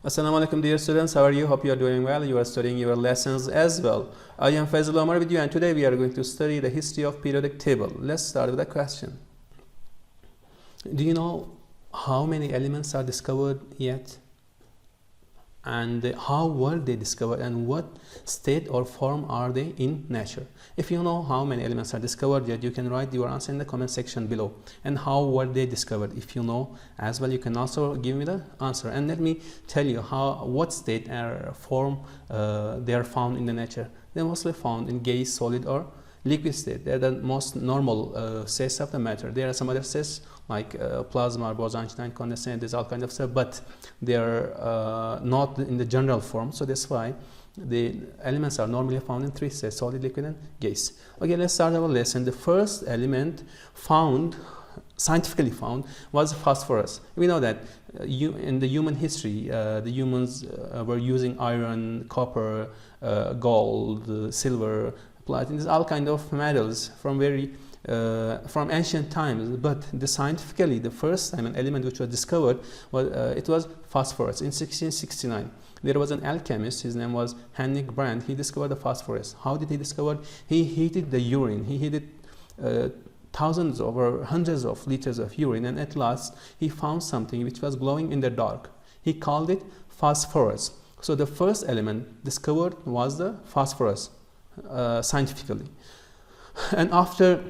Assalamu alaikum dear students, how are you? Hope you are doing well. You are studying your lessons as well. I am Faisal Omar with you, and today we are going to study the history of periodic table. Let's start with a question. Do you know how many elements are discovered yet? And how were they discovered, and what state or form are they in nature? If you know how many elements are discovered yet, you can write your answer in the comment section below. And how were they discovered? If you know as well, you can also give me the answer. And let me tell you what state or form they are found in the nature. They are mostly found in gas, solid, or liquid state. They are the most normal states of the matter. There are some other states like plasma, boson, Einstein, condensate, there's all kinds of stuff, but they are not in the general form. So that's why the elements are normally found in three states: solid, liquid, and gas. Okay, let's start our lesson. The first element scientifically found, was phosphorus. We know that in the human history, the humans were using iron, copper, gold, silver, platinum. There's all kinds of metals from ancient times, but scientifically the first time an element which was discovered was phosphorus in 1669. There was an alchemist, his name was Henrik Brandt. He discovered the phosphorus. How did he discover? He heated the urine. He heated thousands or hundreds of liters of urine, and at last he found something which was glowing in the dark. He called it phosphorus. So the first element discovered was the phosphorus scientifically. And after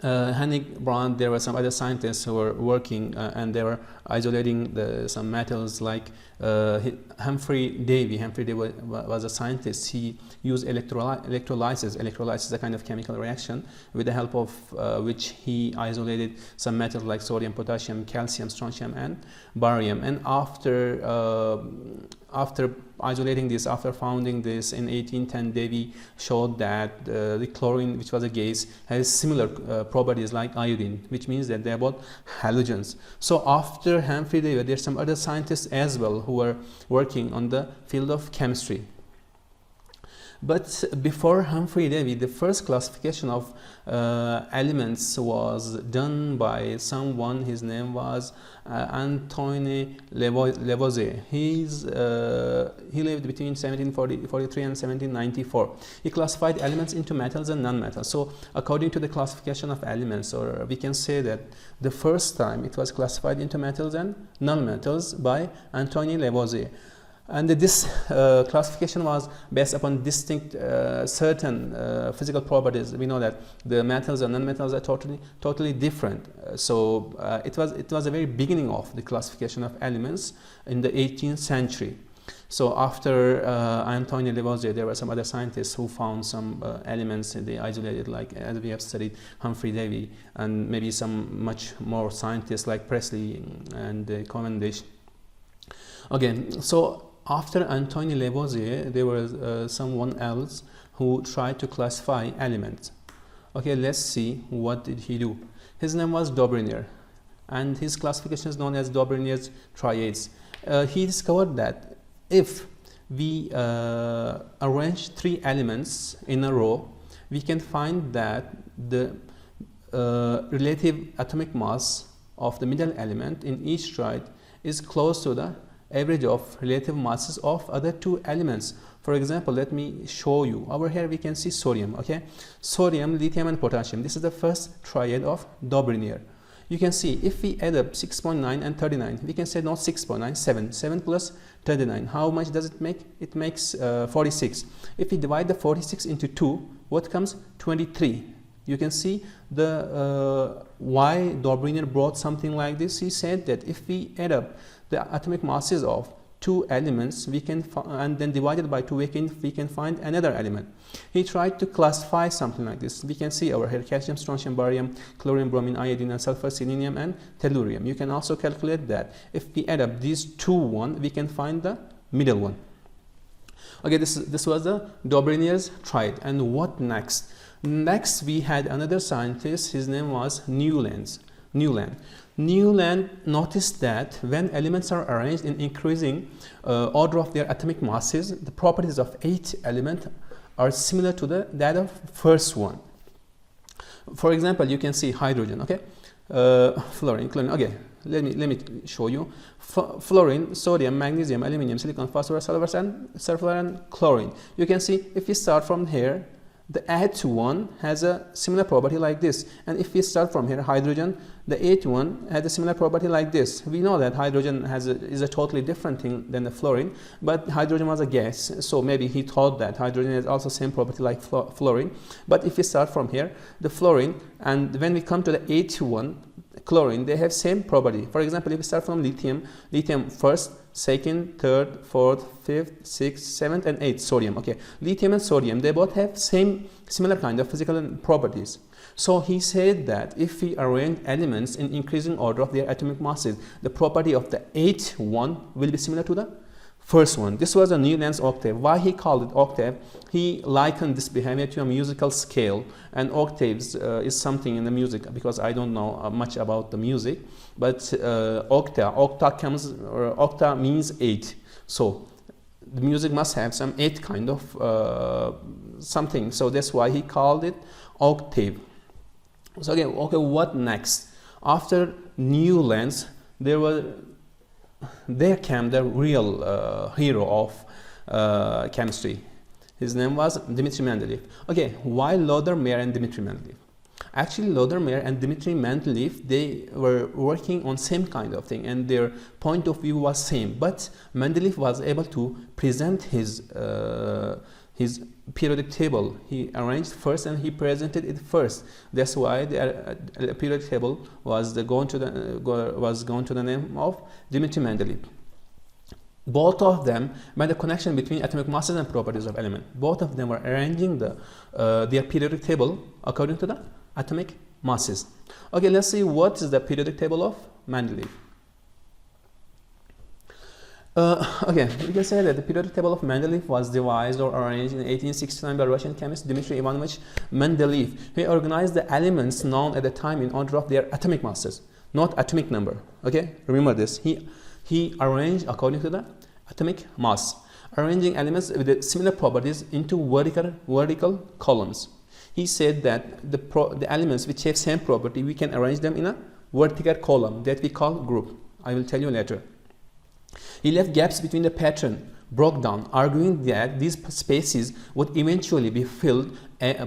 Henrik Brandt, there were some other scientists who were working and they were isolating some metals like Humphrey Davy. Humphrey Davy was a scientist. He used electrolysis. Electrolysis is a kind of chemical reaction with the help of which he isolated some metals like sodium, potassium, calcium, strontium, and barium. And after isolating this, after founding this in 1810, Davy showed that the chlorine, which was a gas, has similar properties like iodine, which means that they are both halogens. So after Humphrey Davy, there are some other scientists as well who were working on the field of chemistry. But before Humphrey Davy, the first classification of elements was done by someone. His name was Antoine Lavoisier. He lived between 1743 and 1794. He classified elements into metals and non-metals. So according to the classification of elements, or we can say that the first time it was classified into metals and non-metals by Antoine Lavoisier. And this classification was based upon distinct certain physical properties. We know that the metals and non-metals are totally different. So it was the very beginning of the classification of elements in the 18th century. So after Antoine Lavoisier, there were some other scientists who found some elements they isolated, like as we have studied Humphrey Davy, and maybe some much more scientists like Presley and Cavendish. Okay, so after Antoine Lavoisier, there was someone else who tried to classify elements. Okay, let's see what did he do. His name was Dobrinier, and his classification is known as Dobrinier's triades. He discovered that if we arrange three elements in a row, we can find that the relative atomic mass of the middle element in each triad is close to the average of relative masses of other two elements. For example, let me show you. Over here we can see sodium. Okay, sodium, lithium, and potassium. This is the first triad of Dobrinier. You can see if we add up 6.9 and 39, we can say not 6.9, 7 plus 39. How much does it make? It makes 46. If we divide the 46 into 2, what comes? 23. You can see why Dobrinier brought something like this. He said that if we add up the atomic masses of two elements, we can and then divided by 2, we can find another element. He tried to classify something like this. We can see over here calcium, strontium, barium, chlorine, bromine, iodine, and sulfur, selenium, and tellurium. You can also calculate that if we add up these two we can find the middle one. Okay, this was the Dobrinier's triad. And what next? Next we had another scientist. His name was Newland. Newland noticed that when elements are arranged in increasing order of their atomic masses, the properties of each element are similar to that of first one. For example, you can see hydrogen, okay, fluorine, chlorine. Okay, Let me show you. Fluorine, sodium, magnesium, aluminium, silicon, phosphorus, sulfur, and chlorine. You can see if we start from here, the eighth one has a similar property like this, and if we start from here, hydrogen, the eighth one has a similar property like this. We know that hydrogen is a totally different thing than the fluorine, but hydrogen was a gas, so maybe he thought that hydrogen has also same property like fluorine. But if we start from here, the fluorine, and when we come to the eighth one, chlorine, they have same property. For example, if we start from lithium first, second, third, fourth, fifth, sixth, seventh, and eighth, sodium. Okay, lithium and sodium, they both have similar kind of physical properties. So he said that if we arrange elements in increasing order of their atomic masses, the property of the eighth one will be similar to the first one. This was a new length octave. Why he called it octave? He likened this behavior to a musical scale, and octaves is something in the music, because I don't know much about the music, but octa means 8. So the music must have some 8 kind of something. So that's why he called it octave. So okay, what next? After new lengths, there came the real hero of chemistry. His name was Dmitry Mendeleev. Okay, why Lothar Meyer and Dmitry Mendeleev? Actually, Lothar Meyer and Dmitry Mendeleev, they were working on same kind of thing, and their point of view was same. But Mendeleev was able to present his periodic table. He arranged first and he presented it first. That's why the periodic table was going to the name of Dmitry Mendeleev. Both of them made a connection between atomic masses and properties of element. Both of them were arranging their periodic table according to the atomic masses. Okay, let's see what is the periodic table of Mendeleev. Okay, we can say that the periodic table of Mendeleev was devised or arranged in 1869 by Russian chemist Dmitry Ivanovich Mendeleev. He organized the elements known at the time in order of their atomic masses, not atomic number. Okay, remember this. He arranged according to the atomic mass, arranging elements with similar properties into vertical columns. He said that the elements which have same property, we can arrange them in a vertical column that we call group. I will tell you later. He left gaps between the pattern, broke down, arguing that these spaces would eventually be filled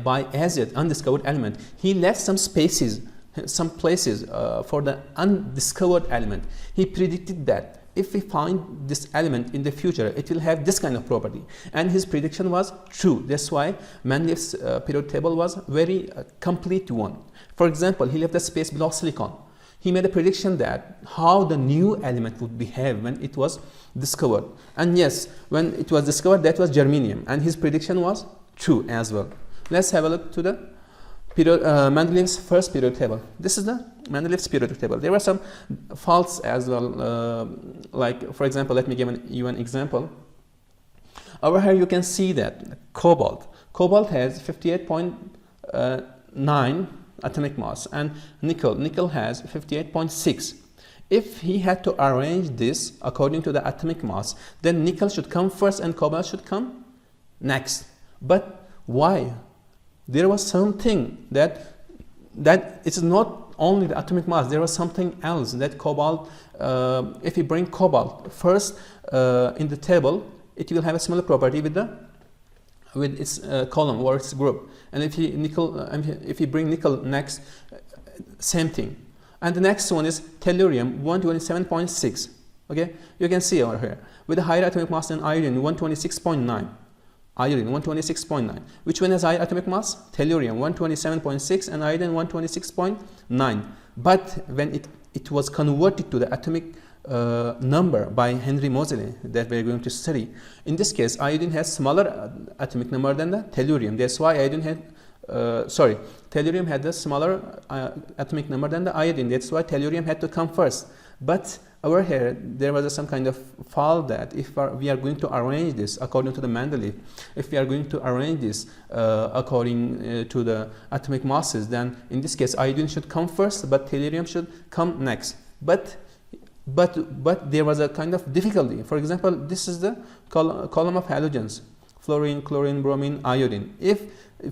by as yet undiscovered element. He left some spaces, some places for the undiscovered element. He predicted that if we find this element in the future, it will have this kind of property, and his prediction was true. That's why Mendeleev's periodic table was very complete one. For example, he left a space below silicon. He made a prediction that how the new element would behave when it was discovered. And yes, when it was discovered, that was germanium, and his prediction was true as well. Let's have a look to the Mendeleev's first periodic table. This is the Mendeleev's periodic table. There were some faults as well, like for example, let me give you an example. Over here you can see that cobalt has 58.9 atomic mass, and nickel has 58.6. If he had to arrange this according to the atomic mass, then nickel should come first and cobalt should come next. But why? There was something that it's not only the atomic mass. There was something else that cobalt. If you bring cobalt first in the table, it will have a similar property with its column or its group. And if you bring nickel next, same thing. And the next one is tellurium, 127.6. Okay, you can see over here with a higher atomic mass than iodine, 126.9. Iodine 126.9. Which one has higher atomic mass? Tellurium 127.6 and iodine 126.9. But when it was converted to the atomic number by Henry Moseley that we are going to study, in this case iodine has smaller atomic number than the tellurium. That's why tellurium had a smaller atomic number than the iodine. That's why tellurium had to come first. But over here there was some kind of fault that if we are going to arrange this according to the Mendeleev, if we are going to arrange this according to the atomic masses, then in this case iodine should come first but tellurium should come next. But there was a kind of difficulty. For example, this is the column of halogens: fluorine, chlorine, bromine, iodine. If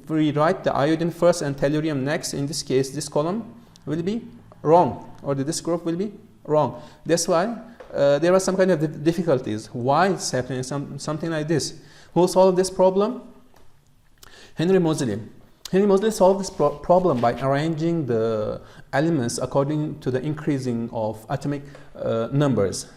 we write the iodine first and tellurium next, in this case this column will be wrong, or this group will be wrong. That's why there are some kind of difficulties. Why it's happening something like this? Who solved this problem? Henry Moseley. Henry Moseley solved this problem by arranging the elements according to the increasing of atomic numbers.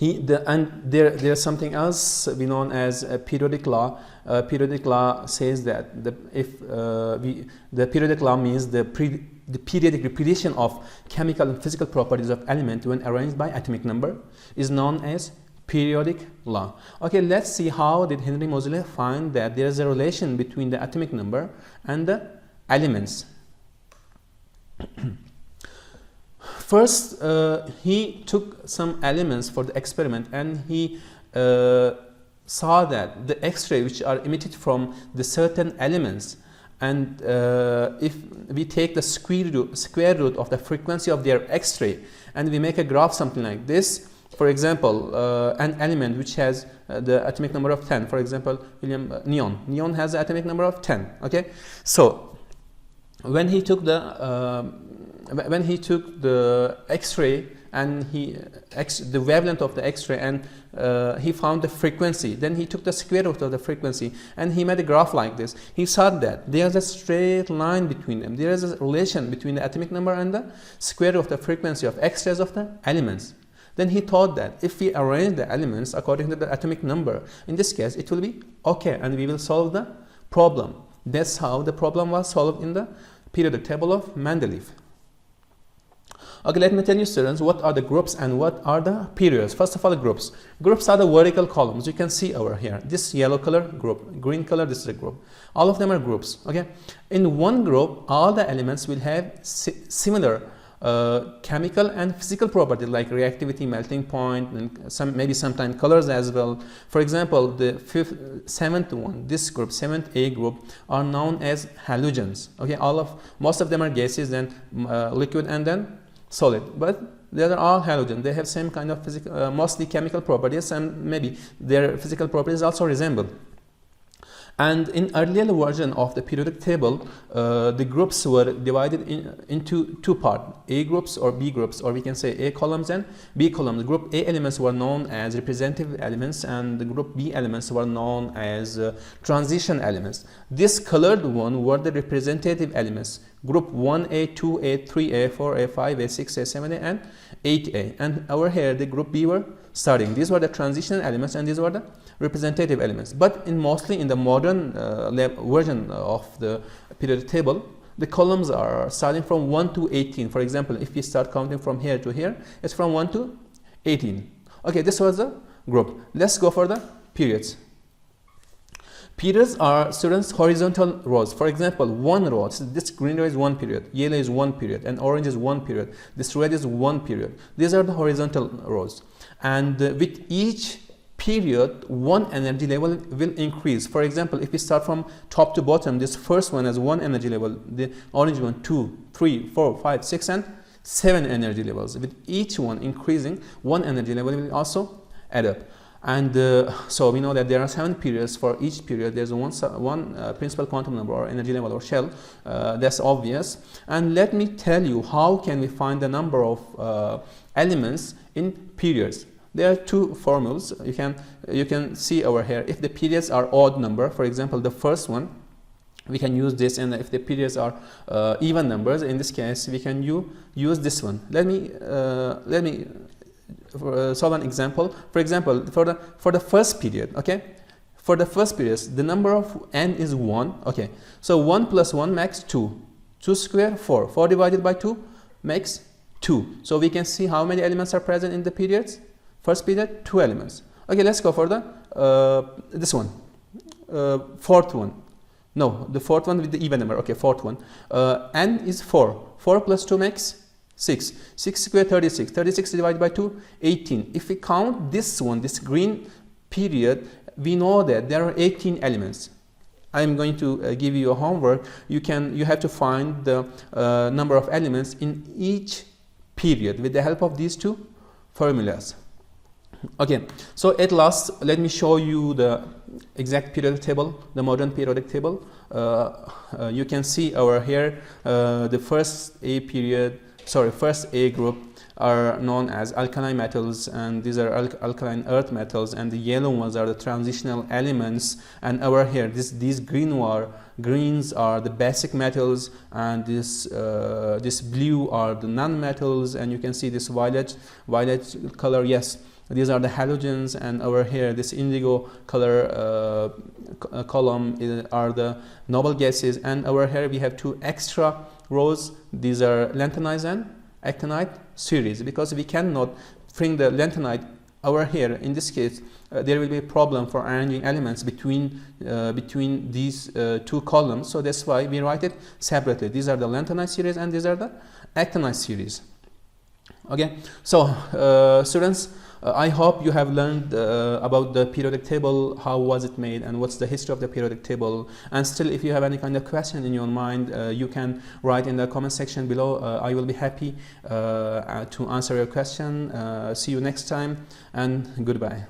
There's something else we known as a periodic law. Periodic law says that the periodic law means the periodic repetition of chemical and physical properties of element when arranged by atomic number is known as periodic law. Okay, let's see how did Henry Moseley find that there is a relation between the atomic number and the elements. First, he took some elements for the experiment, and he saw that the X-ray which are emitted from the certain elements, and if we take the square root of the frequency of their X-ray and we make a graph something like this, for example, an element which has the atomic number of 10, for example, neon has the atomic number of 10. Okay, so when he took the X-ray and the wavelength of the X-ray, and he found the frequency, then he took the square root of the frequency and he made a graph like this. He saw that there's a straight line between them. There is a relation between the atomic number and the square root of the frequency of X-rays of the elements. Then he thought that if we arrange the elements according to the atomic number, in this case it will be okay and we will solve the problem. That's how the problem was solved in the periodic table of Mendeleev. Okay, let me tell you, students, what are the groups and what are the periods. First of all, the groups. Groups are the vertical columns. You can see over here. This yellow color group, green color, this is a group. All of them are groups. Okay. In one group, all the elements will have similar chemical and physical properties like reactivity, melting point, and maybe sometimes colors as well. For example, the seventh one, this group, 7th A group, are known as halogens. Okay, most of them are gases, then liquid, and then solid, but they are all halogen. They have same kind of physical, mostly chemical properties, and maybe their physical properties also resemble. And in earlier version of the periodic table, the groups were divided into two parts, A groups or B groups, or we can say A columns and B columns. Group A elements were known as representative elements, and the group B elements were known as transition elements. This colored one were the representative elements. Group 1A, 2A, 3A, 4A, 5A, 6A, 7A, and 8A. And over here, the group B were starting. These were the transitional elements, and these were the representative elements. But mostly in the modern version of the periodic table, the columns are starting from 1 to 18. For example, if we start counting from here to here, it's from 1 to 18. Okay, this was the group. Let's go for the periods. Periods are, students, horizontal rows. For example, one row, this green row is one period, yellow is one period, and orange is one period. This red is one period. These are the horizontal rows. And with each period, one energy level will increase. For example, if we start from top to bottom, this first one has one energy level, the orange one 2, 3, 4, 5, 6, and 7 energy levels. With each one increasing, one energy level will also add up. And so we know that there are 7 periods. For each period there's one principal quantum number or energy level or shell. That's obvious. And let me tell you how can we find the number of elements in periods. There are two formulas you can see over here. If the periods are odd number, for example the first one, we can use this, and if the periods are even numbers, in this case we can use this one. Let me solve an example. For example, for the first period, okay, for the first period the number of n is 1. Okay, so 1 plus 1 makes 2. 2 square 4. 4 divided by 2 makes 2. So we can see how many elements are present in the periods. First period, 2 elements. Okay, let's go for the this one, fourth one. No, the fourth one with the even number. Okay, fourth one. N is 4. 4 plus 2 makes 6. 6 square 36. 36 divided by 2, 18. If we count this one, this green period, we know that there are 18 elements. I am going to give you a homework. You have to find the number of elements in each period with the help of these two formulas. Okay, so at last, let me show you the exact periodic table, the modern periodic table. You can see over here the first A group are known as alkaline metals, and these are alkaline earth metals, and the yellow ones are the transitional elements. And over here, these greens are the basic metals, and this blue are the non-metals, and you can see this violet color. Yes, these are the halogens, and over here this indigo color column are the noble gases, and over here we have two extra rows. These are lanthanide and actinide series, because we cannot bring the lanthanide over here. In this case, there will be a problem for arranging elements between these two columns, so that's why we write it separately. These are the lanthanide series and these are the actinide series. Okay, so students, I hope you have learned about the periodic table, how was it made, and what's the history of the periodic table. And still, if you have any kind of question in your mind, you can write in the comment section below. I will be happy to answer your question. See you next time, and goodbye.